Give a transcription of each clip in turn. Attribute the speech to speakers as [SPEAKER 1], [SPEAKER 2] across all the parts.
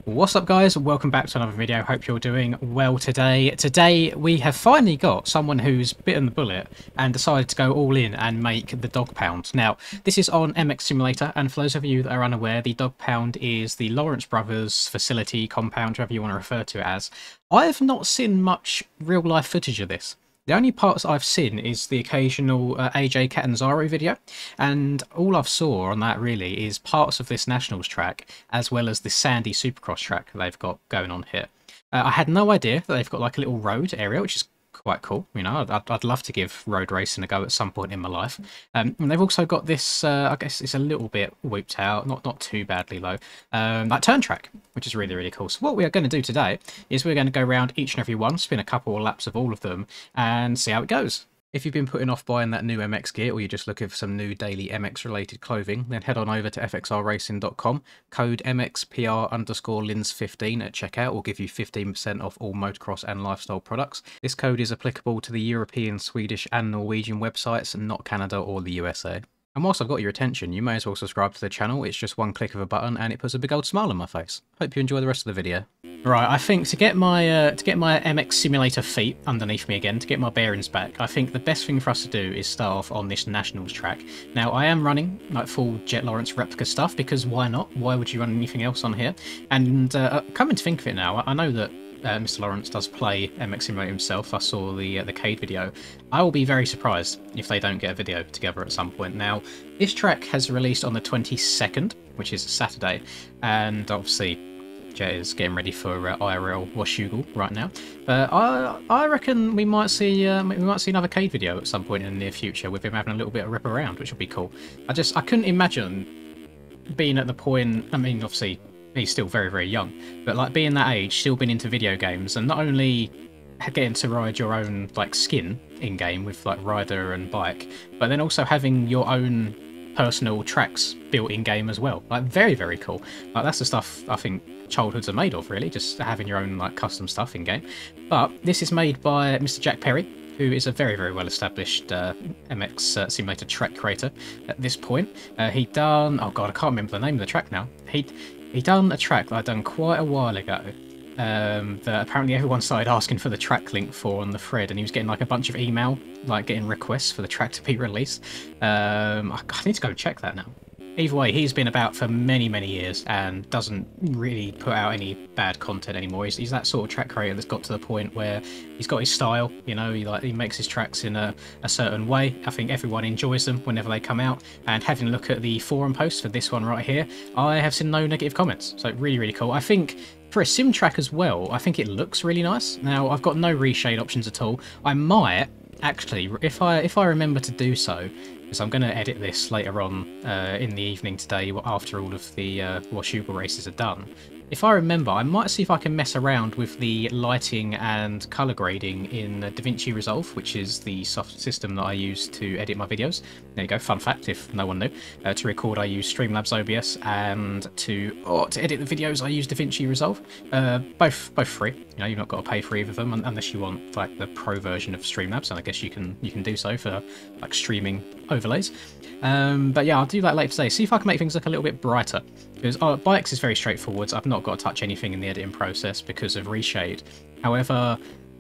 [SPEAKER 1] What's up guys, welcome back to another video. Hope you're doing well today. Today we have finally got someone who's bitten the bullet and decided to go all in and make the DOGPOUND. Now this is on MX Simulator, and for those of you that are unaware, the DOGPOUND is the Lawrence Brothers facility, compound, whatever you want to refer to it as. I have not seen much real life footage of this. The only parts I've seen is the occasional AJ Catanzaro video, and all I've saw on that really is parts of this Nationals track, as well as the Sandy Supercross track they've got going on here. I had no idea that they've got like a little road area, which is quite cool. You know, I'd love to give road racing a go at some point in my life. And they've also got this, I guess it's a little bit whooped out, not too badly low, like turn track, which is really, really cool. So what we are going to do today is we're going to go around each and every one, spin a couple of laps of all of them, and see how it goes. If you've been putting off buying that new MX gear, or you're just looking for some new daily MX related clothing, then head on over to fxrracing.com. Code MXPR_Lins15 at checkout will give you 15% off all motocross and lifestyle products. This code is applicable to the European, Swedish and Norwegian websites, not Canada or the USA. And whilst I've got your attention, you may as well subscribe to the channel. It's just one click of a button and it puts a big old smile on my face. Hope you enjoy the rest of the video. Right, I think to get my MX Simulator feet underneath me again, to get my bearings back, I think the best thing for us to do is start off on this Nationals track. Now, I am running like full Jet Lawrence replica stuff, because why not? Why would you run anything else on here? And coming to think of it now, I know that Mr. Lawrence does play MX Simulator himself. I saw the Cade video. I will be very surprised if they don't get a video together at some point. Now, this track has released on the 22nd, which is Saturday, and obviously Jet is getting ready for IRL Washougal right now. But I reckon we might see another Cade video at some point in the near future with him having a little bit of rip around, which would be cool. I couldn't imagine being at the point. I mean, obviously he's still very, very young, but like being that age, still being into video games, and not only getting to ride your own like skin in game with like rider and bike, but then also having your own personal tracks built in game as well. Like very, very cool. Like that's the stuff I think childhoods are made of, really, just having your own like custom stuff in game. But this is made by Mr. Jack Perry, who is a very, very well established MX Simulator track creator at this point. He done, oh god, I can't remember the name of the track now. He done a track that I'd done quite a while ago, that apparently everyone started asking for the track link for on the thread, and he was getting like a bunch of email, like getting requests for the track to be released. I need to go check that now. Either way, he's been about for many, many years and doesn't really put out any bad content anymore. He's that sort of track creator that's got to the point where he's got his style, you know, he makes his tracks in a certain way. I think everyone enjoys them whenever they come out, and having a look at the forum post for this one right here, I have seen no negative comments, so really, really cool. I think for a sim track as well, I think it looks really nice. Now, I've got no reshade options at all. I might actually, if I remember to do so, because I'm going to edit this later on in the evening today after all of the Washougal races are done. If I remember, I might see if I can mess around with the lighting and colour grading in DaVinci Resolve, which is the soft system that I use to edit my videos. There you go, fun fact if no one knew. To record I use Streamlabs OBS, and to edit the videos I use DaVinci Resolve. Both free, you know, you've not got to pay for either of them unless you want like the pro version of Streamlabs, and I guess you can do so for like streaming overlays. But yeah, I'll do that later today, see if I can make things look a little bit brighter, because bikes is very straightforward. I've not got to touch anything in the editing process because of reshade. However,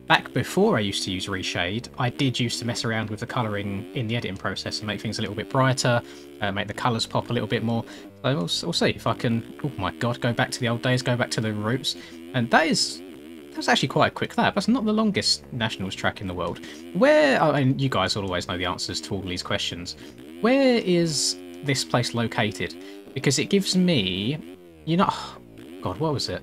[SPEAKER 1] back before I used to use reshade, I did used to mess around with the colouring in the editing process and make things a little bit brighter, make the colours pop a little bit more. So we'll see if I can, oh my god, go back to the old days, go back to the roots. And that's actually quite a quick lap. That's not the longest Nationals track in the world. Where, I mean, you guys will always know the answers to all these questions. Where is this place located? Because it gives me, you know, oh god, what was it?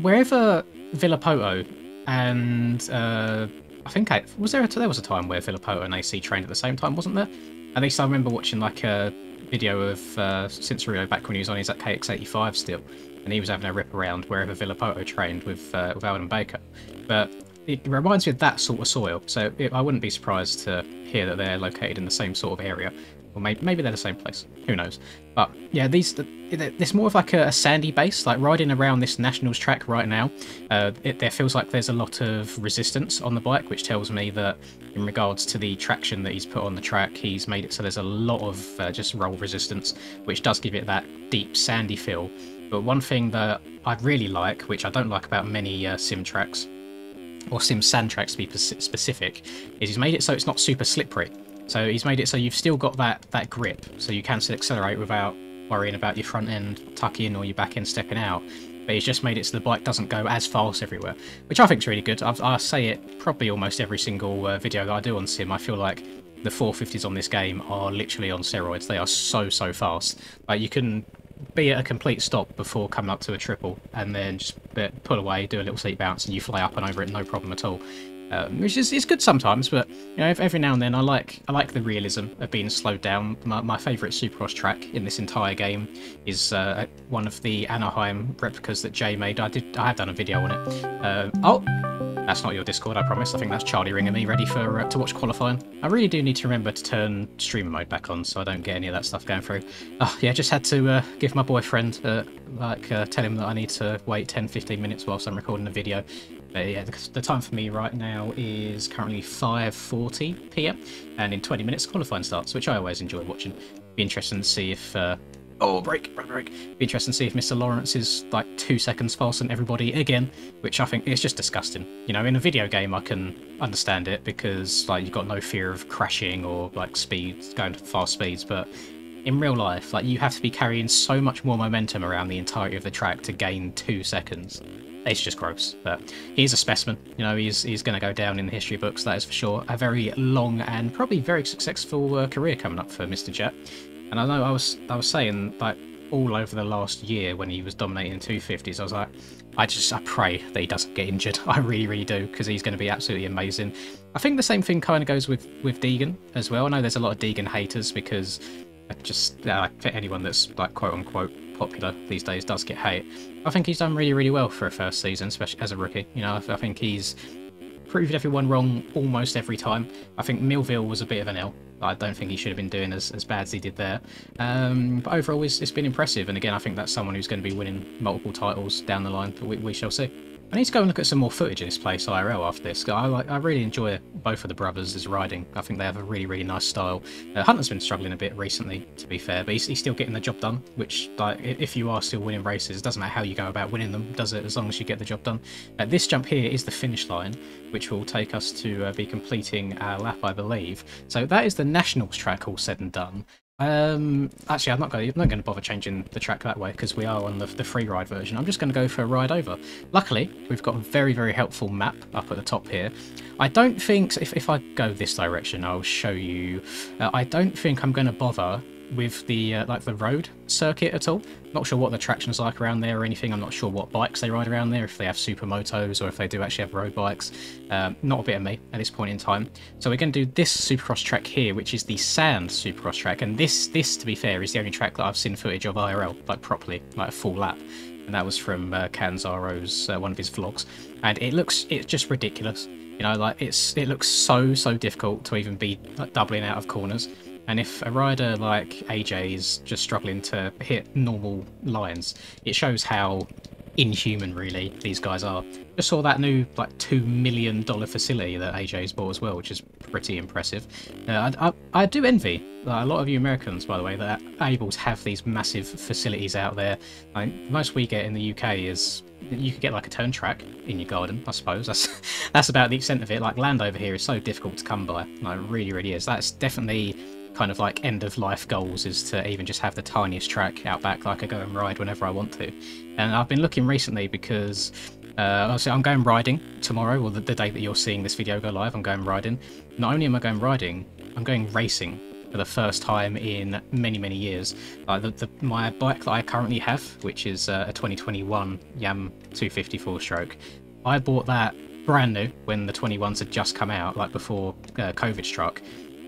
[SPEAKER 1] Wherever Villapoto and I think there was a time where Villapoto and AC trained at the same time, wasn't there? At least I remember watching like a video of Cincerio back when he was on his KX85 still, and he was having a rip around wherever Villapoto trained with Alden Baker. But it reminds me of that sort of soil, so I wouldn't be surprised to hear that they're located in the same sort of area. Or maybe they're the same place, who knows. But yeah, it's more of like a sandy base, like riding around this Nationals track right now. There feels like there's a lot of resistance on the bike, which tells me that in regards to the traction that he's put on the track, he's made it so there's a lot of just roll resistance, which does give it that deep sandy feel. But one thing that I really like, which I don't like about many sim tracks, or sim sand tracks to be specific, is he's made it so it's not super slippery. So he's made it so you've still got that grip, so you can still accelerate without worrying about your front end tucking or your back end stepping out. But he's just made it so the bike doesn't go as fast everywhere, which I think is really good. I say it probably almost every single video that I do on sim. I feel like the 450s on this game are literally on steroids. They are so fast. Like, you can be at a complete stop before coming up to a triple, and then just pull away, do a little seat bounce, and you fly up and over it, no problem at all. Which is good sometimes, but you know, every now and then I like the realism of being slowed down. My favourite Supercross track in this entire game is one of the Anaheim replicas that Jay made. I had done a video on it. Oh, that's not your Discord, I promise. I think that's Charlie ringing me, ready for to watch qualifying. I really do need to remember to turn streamer mode back on so I don't get any of that stuff going through. Oh yeah, just had to give my boyfriend tell him that I need to wait 10-15 minutes whilst I'm recording the video. But yeah, the time for me right now is currently 5:40 PM, and in 20 minutes qualifying starts, which I always enjoy watching. Be interesting to see if oh, break. Be interesting to see if Mr. Lawrence is like 2 seconds faster than everybody again, which I think is just disgusting. You know, in a video game I can understand it because like you've got no fear of crashing or like going to fast speeds, but in real life, like, you have to be carrying so much more momentum around the entirety of the track to gain 2 seconds. It's just gross, but he's a specimen. You know, he's going to go down in the history books, that is for sure. A very long and probably very successful career coming up for Mr. Jet. And I know I was saying, like, all over the last year when he was dominating 250s, I was like, I pray that he doesn't get injured. I really do, because he's going to be absolutely amazing. I think the same thing kind of goes with Deegan as well. I know there's a lot of Deegan haters because for anyone that's like quote unquote popular these days does get hate. I think he's done really well for a first season, especially as a rookie. You know, I think he's proved everyone wrong almost every time. I think Millville was a bit of an L. I don't think he should have been doing as bad as he did there. But overall, it's been impressive. And again, I think that's someone who's going to be winning multiple titles down the line, but we shall see. I need to go and look at some more footage of this place IRL after this. I really enjoy both of the brothers' riding. I think they have a really nice style. Hunter's been struggling a bit recently, to be fair, but he's still getting the job done, which, like, if you are still winning races, it doesn't matter how you go about winning them, does it, as long as you get the job done. This jump here is the finish line, which will take us to be completing our lap, I believe. So that is the Nationals track all said and done. Actually, I'm not going to bother changing the track that way because we are on the free ride version. I'm just going to go for a ride over. Luckily, we've got a very helpful map up at the top here. I don't think, if I go this direction, I'll show you. I don't think I'm going to bother with the like the road circuit at all. Not sure what the traction's like around there or anything. I'm not sure what bikes they ride around there, if they have supermotos or if they do actually have road bikes. Not a bit of me at this point in time. So we're going to do this Supercross track here, which is the sand Supercross track, and this to be fair is the only track that I've seen footage of IRL, like properly, like a full lap. And that was from Canzaro's one of his vlogs, and it's just ridiculous. You know, like it looks so difficult to even be like doubling out of corners. And if a rider like AJ is just struggling to hit normal lines, it shows how inhuman, really, these guys are. Just saw that new, like, $2 million facility that AJ's bought as well, which is pretty impressive. I do envy a lot of you Americans, by the way, that are able to have these massive facilities out there. Like, most we get in the UK is you could get like a turn track in your garden, I suppose. That's about the extent of it. Like, land over here is so difficult to come by. Like, it really is. That's definitely kind of like end of life goals, is to even just have the tiniest track out back that I could go and ride whenever I want to. And I've been looking recently because I'm going riding tomorrow, or the day that you're seeing this video go live. I'm going riding. Not only am I going riding, I'm going racing for the first time in many years. My bike that I currently have, which is a 2021 Yam 250 4-stroke, I bought that brand new when the 21s had just come out, like before COVID struck.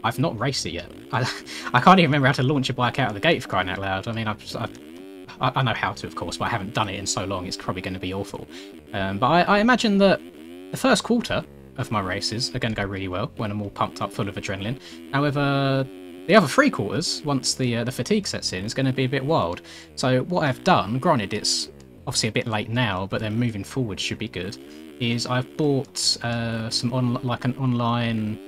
[SPEAKER 1] I've not raced it yet. I can't even remember how to launch a bike out of the gate, for crying out loud. I mean, I know how to, of course, but I haven't done it in so long, it's probably going to be awful. But I imagine that the first quarter of my races are going to go really well when I'm all pumped up, full of adrenaline. However, the other 3 quarters, once the fatigue sets in, is going to be a bit wild. So what I've done, granted it's obviously a bit late now, but then moving forward should be good, is I've bought an online...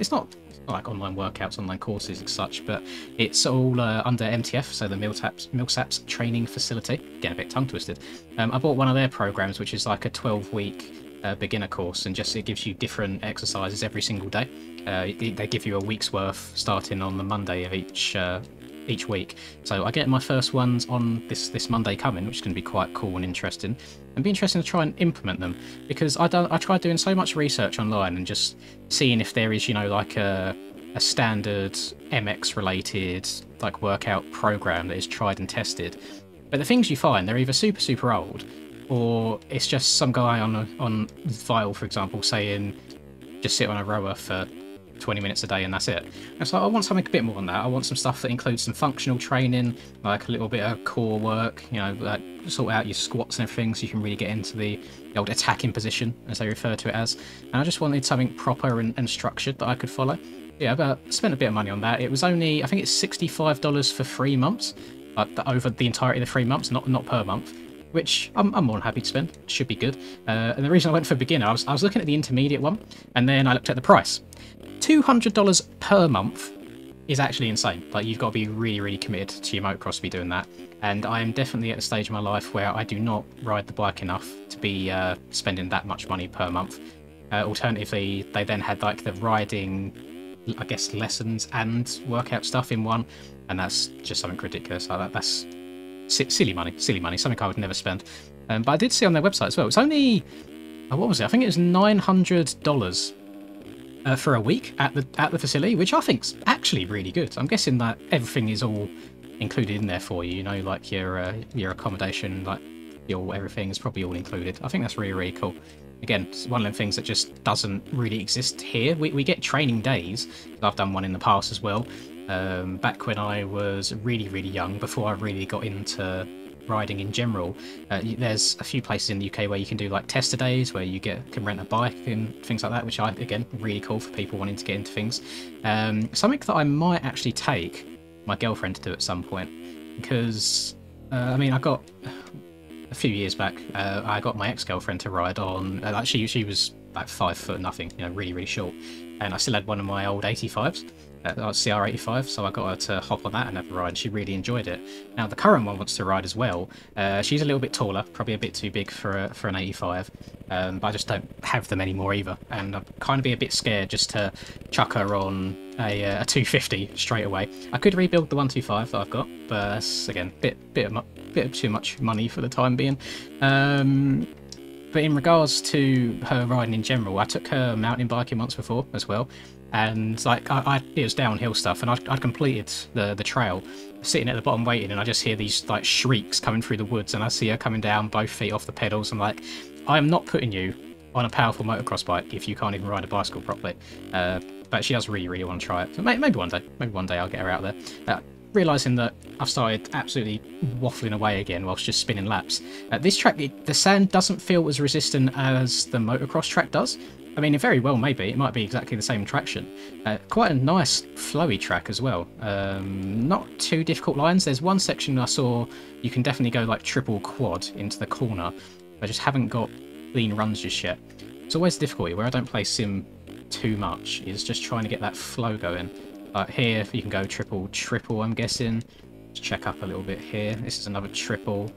[SPEAKER 1] like online workouts, online courses and such, but it's all under MTF, so the Millsaps Training Facility. Getting a bit tongue twisted. I bought one of their programs, which is like a 12-week beginner course, and just it gives you different exercises every single day. They give you a week's worth starting on the Monday of each week. So I get my first ones on this Monday coming, which is going to be quite cool and interesting. And be interesting to try and implement them, because I tried doing so much research online and just seeing if there is, you know, like a standard MX related like workout program that is tried and tested. But the things you find, they're either super old, or it's just some guy on Vital, for example, saying just sit on a rower for 20 minutes a day and that's it. And so I want something a bit more than that. I want some stuff that includes some functional training, like a little bit of core work, you know, like sort out your squats and everything so you can really get into the old attacking position, as they refer to it as. And I just wanted something proper and structured that I could follow. Yeah, but I spent a bit of money on that. It was only, I think it's $65 for 3 months, over the entirety of the 3 months, not per month, which I'm more than happy to spend. Should be good. And the reason I went for beginner, I was looking at the intermediate one, and then I looked at the price. $200 per month is actually insane. Like, you've got to be really committed to your motocross to be doing that. And I am definitely at a stage in my life where I do not ride the bike enough to be spending that much money per month. Alternatively, they then had like the riding, I guess, lessons and workout stuff in one, and that's just something ridiculous. Like that's silly money, something I would never spend. But I did see on their website as well, it's only, what was it? I think it was $900 for a week at the facility, which I think's actually really good. I'm guessing that everything is all included in there for you. You know, like your accommodation, like everything is probably all included. I think that's really cool. Again, it's one of them things that just doesn't really exist here. We get training days. I've done one in the past as well. Back when I was really young, before I really got into riding in general, there's a few places in the UK where you can do like tester days where you can rent a bike and things like that, which again, really cool for people wanting to get into things. Something that I might actually take my girlfriend to do at some point, because I mean, I got a few years back, I got my ex-girlfriend to ride on, she was like 5 foot nothing, you know, really short, and I still had one of my old 85s. CR85, so I got her to hop on that and have a ride. She really enjoyed it. Now the current one wants to ride as well. She's a little bit taller, probably a bit too big for an 85, but I just don't have them anymore either, and I'm kind of be a bit scared just to chuck her on a 250 straight away. I could rebuild the 125 that I've got, but that's again bit of too much money for the time being. But in regards to her riding in general, I took her mountain biking once before as well, and like it was downhill stuff, and I'd completed the trail, sitting at the bottom waiting, and I just hear these like shrieks coming through the woods, and I see her coming down, both feet off the pedals. I'm like, I am not putting you on a powerful motocross bike if you can't even ride a bicycle properly. But she does really want to try it. So maybe one day I'll get her out there. Realising that I've started absolutely waffling away again whilst just spinning laps. This track, the sand doesn't feel as resistant as the motocross track does. I mean, it very well may be. It might be exactly the same traction. Quite a nice flowy track as well. Not too difficult lines. There's one section I saw you can definitely go like triple quad into the corner. I just haven't got clean runs just yet. It's always a difficulty where I don't play sim too much, is just trying to get that flow going. Here you can go triple, I'm guessing. Let's check up a little bit here. This is another triple.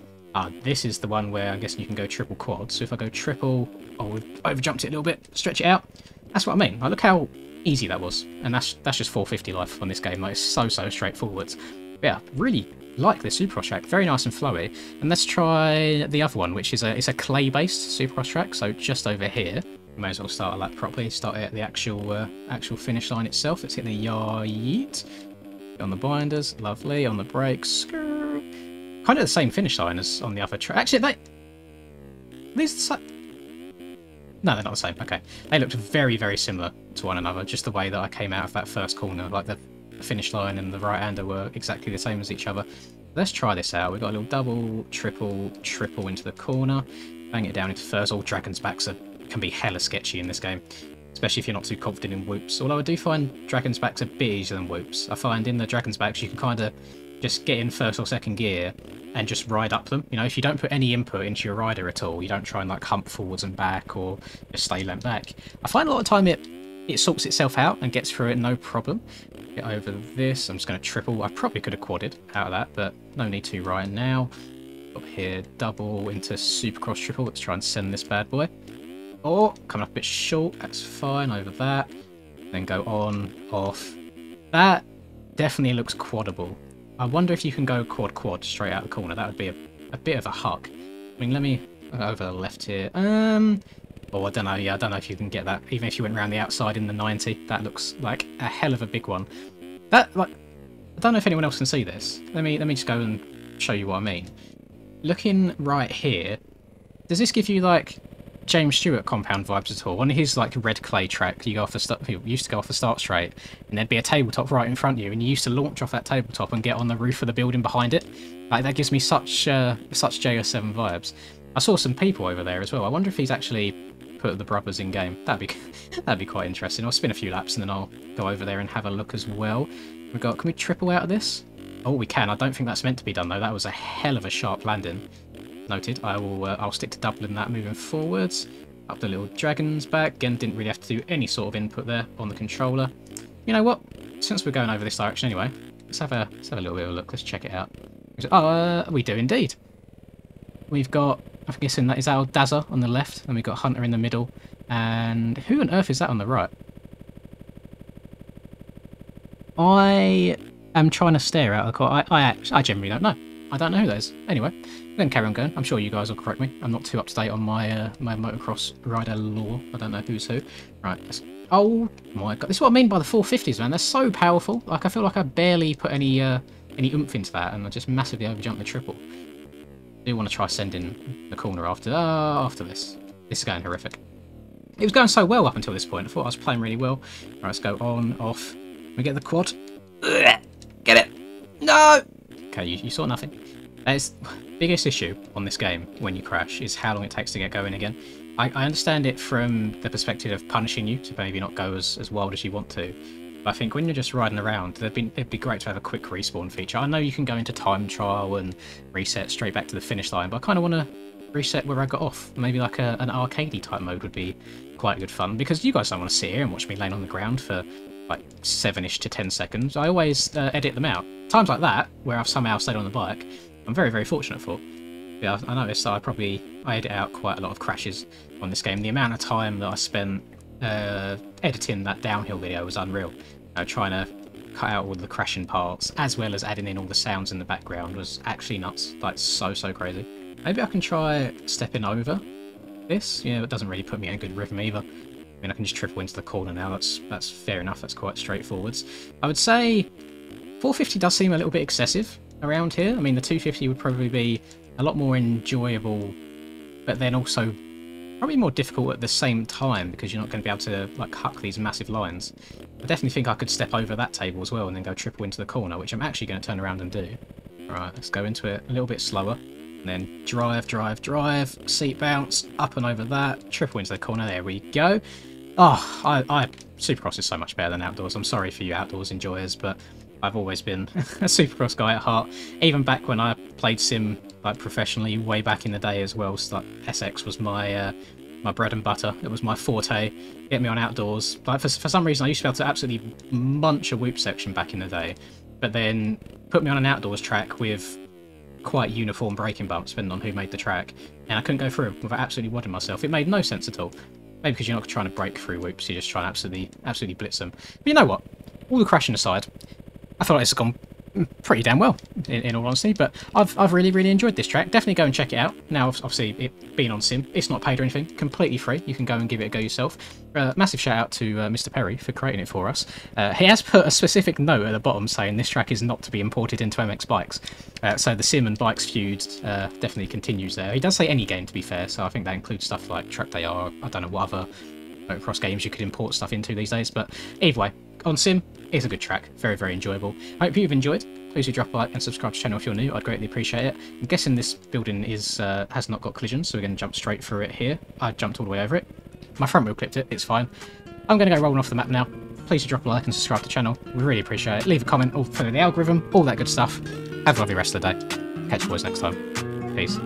[SPEAKER 1] This is the one where I'm guessing you can go triple quad. So if I go triple, oh, we've overjumped it a little bit, stretch it out. That's what I mean. Like, look how easy that was. And that's just 450 life on this game. Like, it's so straightforward. But yeah, really like this Supercross track. Very nice and flowy. And let's try the other one, which is it's a clay-based Supercross track. So just over here. We may as well start a lap properly. Start at the actual finish line itself. Let's hit the yeet. On the binders, lovely. On the brakes, kind of the same finish line as on the other track. Actually, these no, they're not the same. Okay, they looked very similar to one another. Just the way that I came out of that first corner, like the finish line and the right-hander were exactly the same as each other. Let's try this out. We've got a little double, triple into the corner. Bang it down into first. All dragons backs can be hella sketchy in this game, especially if you're not too confident in whoops. Although I do find dragons backs a bit easier than whoops. I find in the dragons backs you can kind of just get in first or second gear and just ride up them. You know, if you don't put any input into your rider at all, you don't try and like hump forwards and back or just stay leant back. I find a lot of time it it sorts itself out and gets through it no problem. Get over this. I'm just going to triple. I probably could have quadded out of that, but no need to right now. Up here, double into supercross triple. Let's try and send this bad boy. Oh, coming up a bit short. That's fine over that. Then go on, off. That definitely looks quaddable. I wonder if you can go quad straight out the corner. That would be a bit of a hug. I mean, let me over the left here. Oh, I don't know. Yeah, I don't know if you can get that. Even if you went around the outside in the 90, that looks like a hell of a big one. That, like, I don't know if anyone else can see this. Let me just go and show you what I mean. Looking right here, does this give you like James Stewart compound vibes at all? On his like red clay track, you used to go off the start straight, and there'd be a tabletop right in front of you, and you used to launch off that tabletop and get on the roof of the building behind it. Like that gives me such JS7 vibes. I saw some people over there as well. I wonder if he's actually put the brothers in game. That'd be quite interesting. I'll spin a few laps and then I'll go over there and have a look as well. Can we triple out of this? Oh, we can. I don't think that's meant to be done though. That was a hell of a sharp landing. Noted. I'll stick to doubling that moving forwards. Up the little dragon's back. Again, didn't really have to do any sort of input there on the controller. You know what? Since we're going over this direction anyway, let's have a little bit of a look. Let's check it out. Oh, we do indeed. We've got, I'm guessing that is our Dazza on the left, and we've got Hunter in the middle. And who on earth is that on the right? I am trying to stare out of the car. I generally don't know. I don't know who that is. Anyway, I'm going to carry on going. I'm sure you guys will correct me. I'm not too up to date on my my motocross rider lore. I don't know who's who. Right. Oh my god. This is what I mean by the 450s, man. They're so powerful. Like, I feel like I barely put any oomph into that, and I just massively overjumped the triple. I do want to try sending the corner after this. This is going horrific. It was going so well up until this point. I thought I was playing really well. Right, let's go on, off. We get the quad. Get it. No! Okay, you saw nothing. That is the biggest issue on this game when you crash, is how long it takes to get going again. I understand it from the perspective of punishing you to maybe not go as wild as you want to. But I think when you're just riding around, it'd be great to have a quick respawn feature. I know you can go into time trial and reset straight back to the finish line, but I kind of want to reset where I got off. Maybe like an arcadey type mode would be quite good fun, because you guys don't want to sit here and watch me laying on the ground for like 7-ish to 10 seconds. I always edit them out. Times like that, where I've somehow stayed on the bike, I'm very, very fortunate for. Yeah, I noticed that I edit out quite a lot of crashes on this game. The amount of time that I spent editing that downhill video was unreal. Trying to cut out all the crashing parts, as well as adding in all the sounds in the background, was actually nuts. Like, so crazy. Maybe I can try stepping over this. Yeah, it doesn't really put me in a good rhythm either. I mean, I can just triple into the corner now. That's fair enough. That's quite straightforward. I would say 450 does seem a little bit excessive around here. I mean, the 250 would probably be a lot more enjoyable, but then also probably more difficult at the same time, because you're not going to be able to like huck these massive lines. I definitely think I could step over that table as well and then go triple into the corner, which I'm actually going to turn around and do. Alright, let's go into it a little bit slower. And then drive, seat bounce, up and over that, triple into the corner, there we go. Oh, Supercross is so much better than outdoors. I'm sorry for you outdoors enjoyers, but I've always been a Supercross guy at heart. Even back when I played sim like professionally, way back in the day as well. So, like, SX was my my bread and butter. It was my forte. Get me on outdoors. Like, for some reason, I used to be able to absolutely munch a whoop section back in the day, but then put me on an outdoors track with quite uniform braking bumps, depending on who made the track, and I couldn't go through them without absolutely wadding myself. It made no sense at all. Maybe because you're not trying to break through whoops, you're just trying to absolutely blitz them. But you know what? All the crashing aside, I thought it's gone pretty damn well, in all honesty. But I've really enjoyed this track. Definitely go and check it out. Now, obviously, it being on sim, it's not paid or anything. Completely free. You can go and give it a go yourself. Massive shout out to Mr. Perry for creating it for us. He has put a specific note at the bottom saying this track is not to be imported into MX Bikes. So the sim and bikes feud definitely continues there. He does say any game, to be fair, so I think that includes stuff like Track Day or I don't know what other motocross games you could import stuff into these days. But either way, on sim, it's a good track. Very enjoyable. I hope you've enjoyed. Please do drop a like and subscribe to the channel if you're new. I'd greatly appreciate it. I'm guessing this building has not got collisions, so we're going to jump straight through it here. I jumped all the way over it. My front wheel clipped it. It's fine. I'm going to go rolling off the map now. Please do drop a like and subscribe to the channel. We really appreciate it. Leave a comment, all for the algorithm, all that good stuff. Have a lovely rest of the day. Catch you boys next time. Peace.